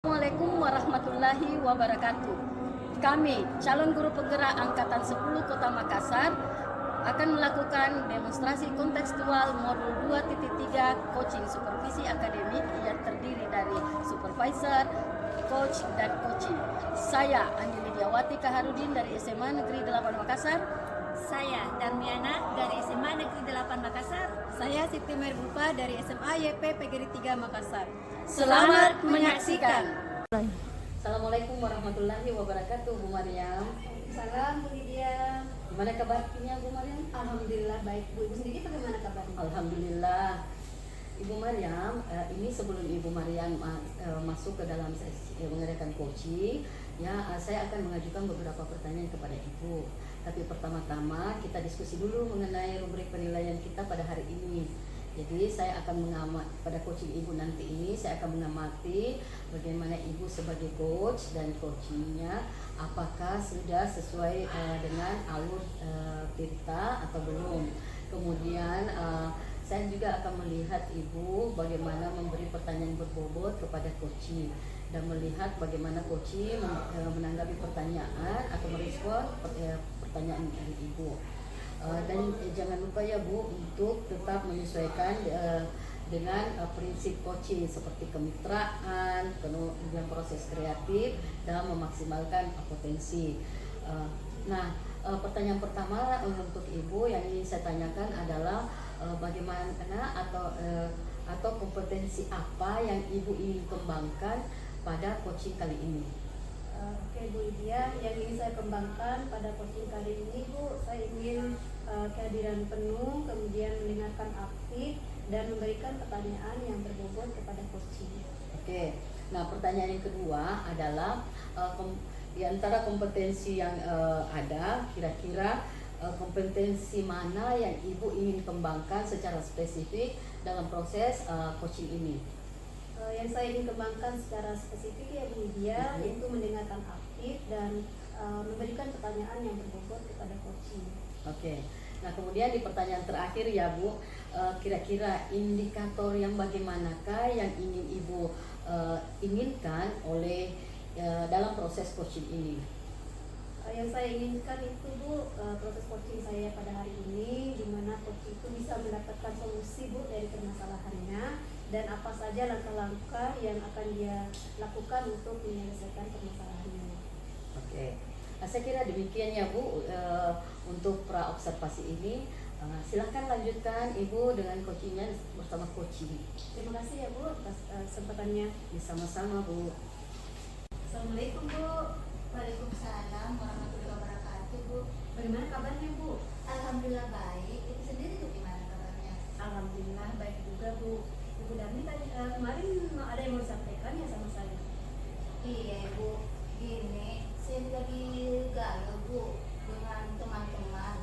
Assalamualaikum warahmatullahi wabarakatuh. Kami, calon guru penggerak Angkatan 10 Kota Makassar, akan melakukan demonstrasi kontekstual modul 2.3 coaching supervisi akademik yang terdiri dari supervisor, coach, dan coaching. Saya, Andi Lidiawati Kaharudin dari SMA Negeri 8 Makassar. Saya Darmiana dari SMA Negeri 8 Makassar. Saya Siti Merbupa dari SMA YP PGRI 3 Makassar. Selamat menyaksikan. Assalamualaikum warahmatullahi wabarakatuh, Bu Mariam. Salam Bu Lydia. Gimana kabarnya, Bu Mariam? Alhamdulillah baik Bu. Ibu sendiri bagaimana kabarnya? Alhamdulillah. Ibu Mariam, ini sebelum Ibu Mariam masuk ke dalam sesi mengadakan coaching, ya saya akan mengajukan beberapa pertanyaan kepada Ibu. Tapi pertama-tama kita diskusi dulu mengenai rubrik penilaian kita pada hari ini. Jadi saya akan mengamati pada coaching Ibu nanti ini, saya akan mengamati bagaimana Ibu sebagai coach dan coachingnya, apakah sudah sesuai dengan alur kita atau belum. Kemudian saya juga akan melihat Ibu bagaimana memberi pertanyaan berbobot kepada coaching dan melihat bagaimana coaching menanggapi pertanyaan atau merespon pertanyaan dari Ibu. Dan jangan lupa ya Bu untuk tetap menyesuaikan dengan prinsip coaching seperti kemitraan, kemudian proses kreatif dan memaksimalkan potensi. Pertanyaan pertama untuk Ibu yang ingin saya tanyakan adalah bagaimana atau kompetensi apa yang Ibu ingin kembangkan pada coaching kali ini? Oke Bu Lydia, yang ingin saya kembangkan pada coaching kali ini Bu, saya ingin kehadiran penuh, kemudian mendengarkan aktif dan memberikan pertanyaan yang berbobot kepada coaching. Oke, nah pertanyaan yang kedua adalah di antara kompetensi yang ada, kira-kira kompetensi mana yang Ibu ingin kembangkan secara spesifik dalam proses coaching ini? Yang saya ingin kembangkan secara spesifik ya Bu Lydia, yaitu mendengarkan aktif dan memberikan pertanyaan yang berbobot kepada coaching. Oke, nah kemudian di pertanyaan terakhir ya Bu, kira-kira indikator yang bagaimanakah yang ingin Ibu inginkan oleh dalam proses coaching ini? Yang saya inginkan itu Bu, proses coaching saya pada hari ini, di mana coach itu bisa mendapatkan solusi Bu dari permasalahannya dan apa saja langkah-langkah yang akan dia lakukan untuk menyelesaikan permasalahannya. Oke, nah, saya kira demikian ya Bu untuk pra observasi ini. Silahkan lanjutkan Ibu dengan coachingnya bersama coaching. Terima kasih ya Bu atas kesempatannya. Sama-sama Bu. Assalamualaikum Bu. Waalaikumsalam warahmatullahi wabarakatuh Bu. Bagaimana kabarnya Bu? Alhamdulillah baik. Ibu sendiri tuh gimana kabarnya? Alhamdulillah baik juga Bu. Ibu Darmi tadi kemarin ada yang mau disampaikan ya sama saya? Iya Bu, gini saya lagi galau Bu dengan teman-teman.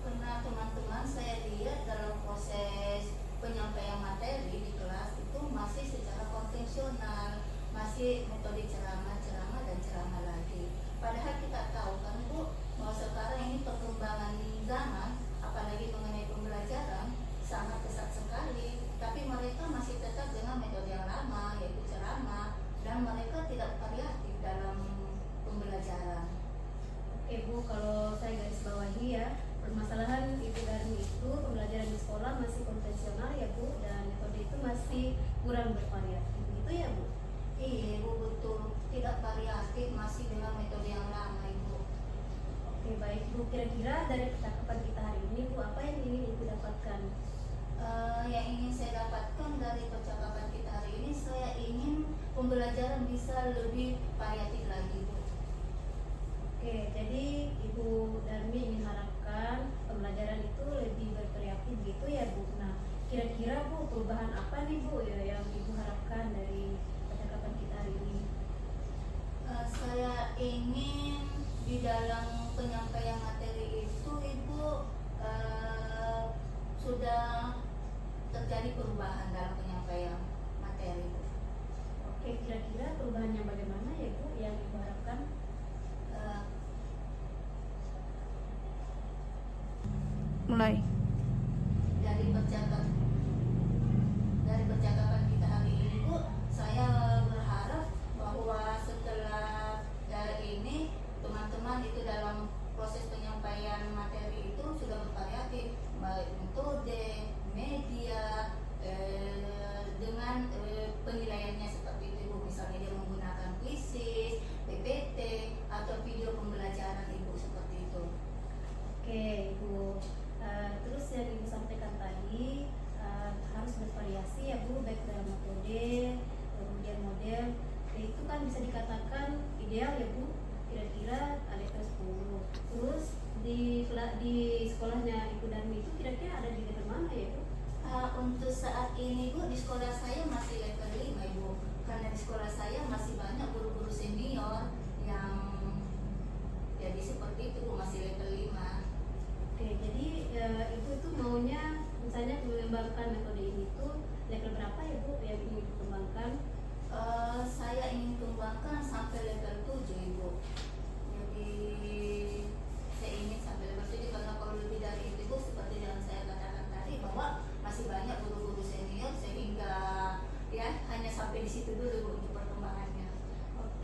Karena teman-teman saya lihat dalam proses penyampaian materi di kelas itu masih secara konvensional, masih metode ceramah dan ceramah lagi. Padahal kita tahu kan Bu, bahwa sekarang ini perkembangan zaman, apalagi mengenai pembelajaran sangat pesat sekali. Tapi mereka masih tetap dengan metode yang lama, yaitu ceramah, dan mereka tidak variatif dalam pembelajaran. Oke Bu, kalau saya garis bawahi ya, permasalahan Ibu Darmi itu pembelajaran di sekolah masih konvensional ya Bu, dan metode itu masih kurang bervariatif, gitu ya Bu? Iya Bu, betul, tidak variatif, masih dengan metode yang lama Ibu. Oke baik Bu, kira-kira dari percakapan kita hari ini Bu, apa yang ingin Ibu dapatkan? Yang ingin saya dapatkan dari percakapan kita hari ini, saya ingin pembelajaran bisa lebih variatif lagi Bu. Oke, jadi Ibu Darmi ingin harapkan pembelajaran itu lebih bervariatif gitu ya Bu. Nah, kira-kira Bu, perubahan apa nih Bu ya yang Ibu harapkan dari percakapan kita hari ini? Saya ingin di dalam penyampaian materi itu Ibu sudah terjadi perubahan dalam penyampaian materi Bu. Oke, kira-kira perubahan yang bagaimana ya Bu yang Ibu harapkan? Mulai. Dari percakapan kita hari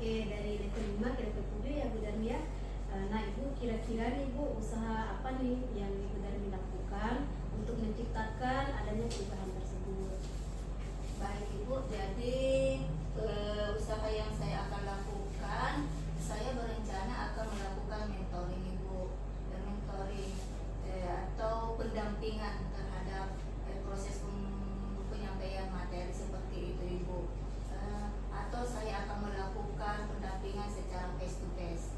Oke, dari level 5 ke level 7 ya Bu Darmi ya. Nah Ibu, kira-kira nih Bu, usaha apa nih yang Ibu Darmi lakukan untuk menciptakan adanya perubahan tersebut? Baik Ibu, jadi usaha yang saya akan lakukan, saya berencana akan melakukan mentoring Ibu, mentoring atau pendampingan terhadap proses penyampaian materi seperti itu Ibu. Atau saya akan melakukan pendampingan secara face to face.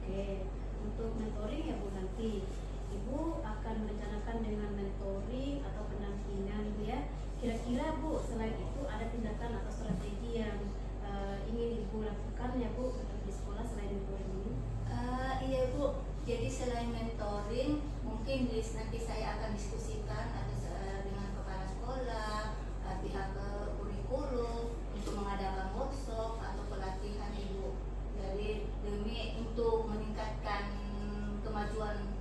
Oke, untuk mentoring ya Bu, nanti Ibu akan merencanakan dengan mentoring atau pendampingan Bu ya. Kira-kira Bu, selain itu ada tindakan atau strategi yang ingin Ibu lakukan ya Bu untuk di sekolah selain mentoring ini? Iya Bu, jadi selain mentoring, mungkin nanti saya akan diskusikan dengan kepala sekolah, pihak kurikulum untuk mengadakan workshop atau pelatihan Ibu. Jadi demi untuk meningkatkan kemajuan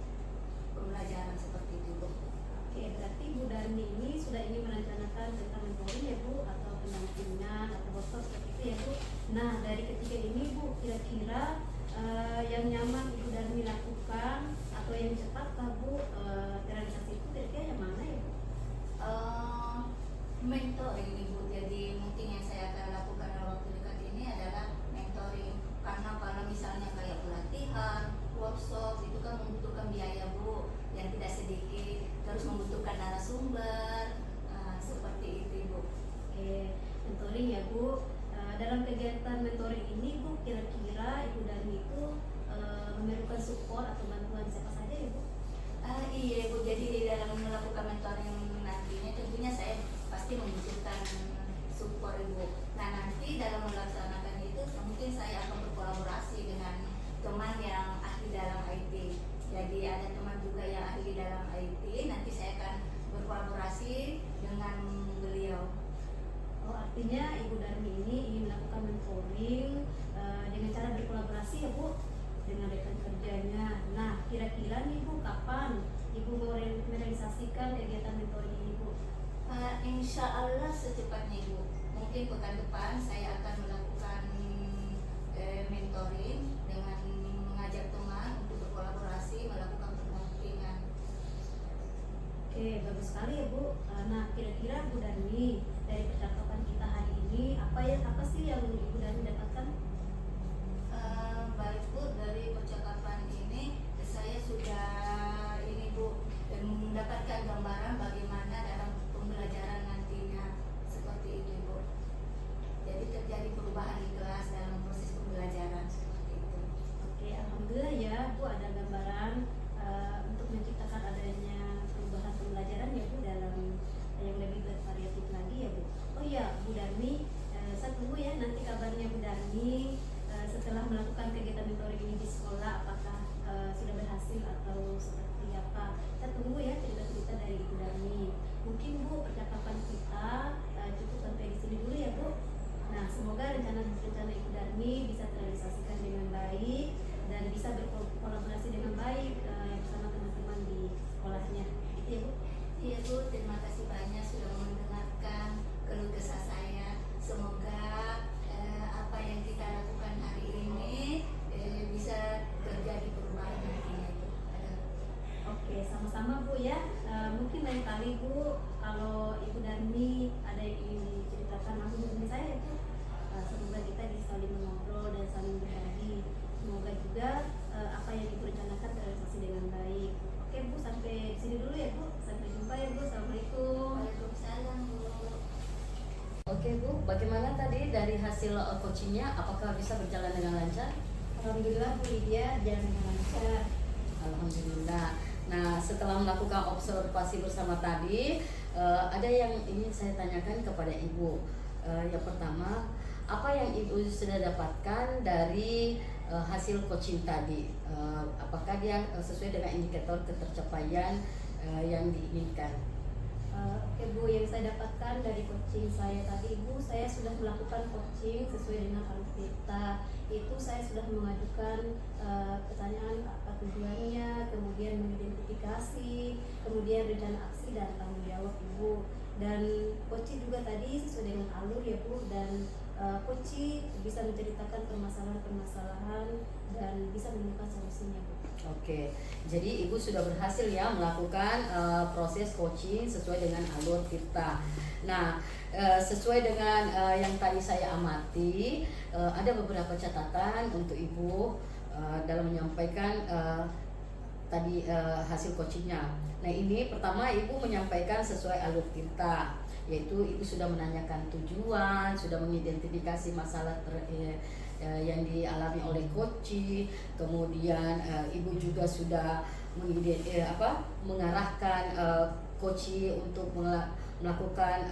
pembelajaran seperti itu Bu. Oke, berarti Bu Darmi ini sudah ingin merencanakan tentang mentoring ya Bu, atau pendampingan atau workshop seperti itu ya Bu. Nah, dari ketiga ini Bu, kira-kira yang nyaman Ibu Darmi lakukan atau yang cepat Bu terrealisasi itu kira-kira yang mana ya Bu? Mentoring Ibu, jadi mungkin yang saya akan lakukan dalam waktu dekat ini adalah mentoring. Karena kalau misalnya kayak pelatihan, workshop itu kan membutuhkan biaya Bu yang tidak sedikit, terus membutuhkan narasumber, seperti itu Ibu. Oke, mentoring ya Bu. Dalam kegiatan mentoring ini Bu, kira-kira Ibu Darmi itu memerlukan support atau bantuan siapa saja ya Bu? Iya Bu, jadi di dalam melakukan mentoring nantinya tentunya saya pasti membutuhkan support Ibu. Nah nanti dalam melaksanakan itu mungkin saya akan berkolaborasi dengan teman yang ahli dalam IT. Jadi ada teman juga yang ahli dalam IT, nanti saya akan berkolaborasi dengan beliau. Oh, artinya Ibu Darmi ini ingin melakukan mentoring dengan cara berkolaborasi ya Bu dengan rekan kerjanya. Nah, kira-kira nih Bu, kapan Ibu mau merealisasikan kegiatan mentoring ini Bu? Insya Allah secepatnya Ibu. Mungkin pekan depan saya akan melakukan mentoring dengan mengajak teman untuk berkolaborasi melakukan pendampingan. Oke, bagus sekali ya Bu. Nah, kira-kira Bu Darmi dari percakapan kita hari ini apa sih yang Ibu Darmi dapatkan? Baik Bu, dari percakapan ini saya sudah ini Bu mendapatkan gambaran bagaimana dalam pembelajaran nantinya seperti itu Bu. Jadi terjadi perubahan di kelas dalam proses pembelajaran seperti itu. Oke, alhamdulillah ya Bu, ada gambaran untuk menciptakan adanya perubahan pembelajaran ya Bu dalam yang lebih bervariatif lagi ya Bu. Oh iya Bu Darmi, saya tunggu ya nanti kabarnya Bu Darmi setelah melakukan kegiatan mentoring ini di sekolah, apakah sudah berhasil atau seperti apa. Saya tunggu ya cerita-cerita dari Ibu Darmi. Mungkin Bu, percakapan kita cukup sampai di sini dulu ya Bu. Nah, semoga rencana Ibu Darmi bisa terrealisasikan dengan baik dan bisa berkolaborasi dengan baik bersama teman-teman di sekolahnya. Gitu ya Bu. Iya Bu, terima kasih banyak sudah mendengarkan keluh kesah saya. Semoga apa yang kita lakukan hari ini bisa terjadi perubahan nantinya Bu. Oke, sama-sama Bu ya. Mungkin lain kali Bu, kalau Ibu Darmi ada yang ingin diceritakan langsung hubungi saya ya Bu. Semoga kita bisa saling mengobrol dan saling berbagi. Semoga juga apa yang Ibu rencanakan terrealisasi dengan baik. Oke Bu, sampai sini dulu ya Bu. Sampai jumpa ya Bu. Assalamualaikum. Waalaikumsalam Bu. Oke Bu, bagaimana tadi dari hasil coachingnya? Apakah bisa berjalan dengan lancar? Alhamdulillah Bu Lydia, jalan dengan lancar. Alhamdulillah. Nah, setelah melakukan observasi bersama tadi, ada yang ingin saya tanyakan kepada Ibu. Yang pertama, apa yang Ibu sudah dapatkan dari hasil coaching tadi? Apakah dia sesuai dengan indikator ketercapaian yang diinginkan? Oke Bu, yang saya dapatkan dari coaching saya tadi Bu, saya sudah melakukan coaching sesuai dengan alur kita. Itu saya sudah mengajukan pertanyaan apa tujuannya, kemudian mengidentifikasi, kemudian rencana aksi dan tanggung jawab Ibu. Dan coaching juga tadi sesuai dengan alur ya Bu, dan coaching kunci bisa menceritakan permasalahan-permasalahan dan bisa menemukan solusinya, Bu. Oke, jadi Ibu sudah berhasil ya melakukan proses coaching sesuai dengan alur Tirta. Nah, sesuai dengan yang tadi saya amati, ada beberapa catatan untuk Ibu dalam menyampaikan tadi hasil coachingnya. Nah, ini pertama Ibu menyampaikan sesuai alur Tirta, yaitu Ibu sudah menanyakan tujuan, sudah mengidentifikasi masalah yang dialami oleh coach, kemudian Ibu juga sudah mengarahkan coach untuk melakukan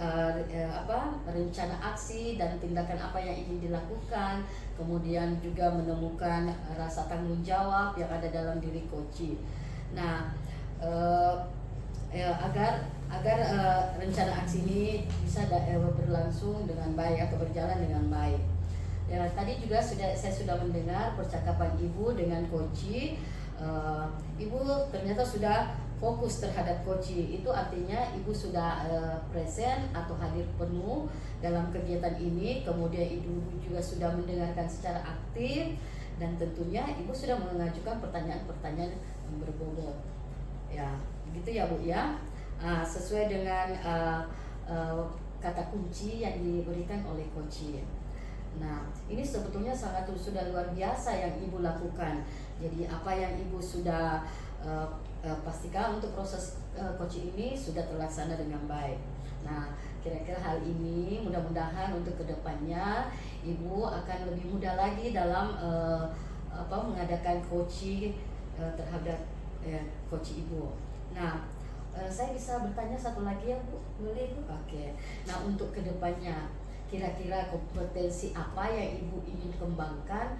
rencana aksi dan tindakan apa yang ingin dilakukan, kemudian juga menemukan rasa tanggung jawab yang ada dalam diri coach. Nah, agar rencana aksi ini bisa berlangsung dengan baik atau berjalan dengan baik. Ya, tadi juga saya sudah mendengar percakapan Ibu dengan coach. Ibu ternyata sudah fokus terhadap coach. Itu artinya Ibu sudah present atau hadir penuh dalam kegiatan ini. Kemudian Ibu juga sudah mendengarkan secara aktif dan tentunya Ibu sudah mengajukan pertanyaan-pertanyaan yang berbobot. Ya, begitu ya Bu ya. Sesuai dengan kata kunci yang diberikan oleh coach. Nah, ini sebetulnya sudah luar biasa yang Ibu lakukan. Jadi apa yang Ibu sudah pastikan untuk proses coaching ini sudah terlaksana dengan baik. Nah, kira-kira hal ini mudah-mudahan untuk kedepannya Ibu akan lebih mudah lagi dalam mengadakan coaching terhadap coach Ibu. Nah, saya bisa bertanya satu lagi ya Bu? Boleh, Bu. Oke. Nah, untuk kedepannya kira-kira kompetensi apa yang Ibu ingin kembangkan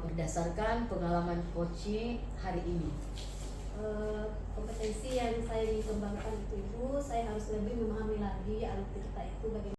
berdasarkan pengalaman coaching hari ini? Kompetensi yang saya ingin kembangkan itu, Ibu, saya harus lebih memahami lagi alur Tirta itu bagaimana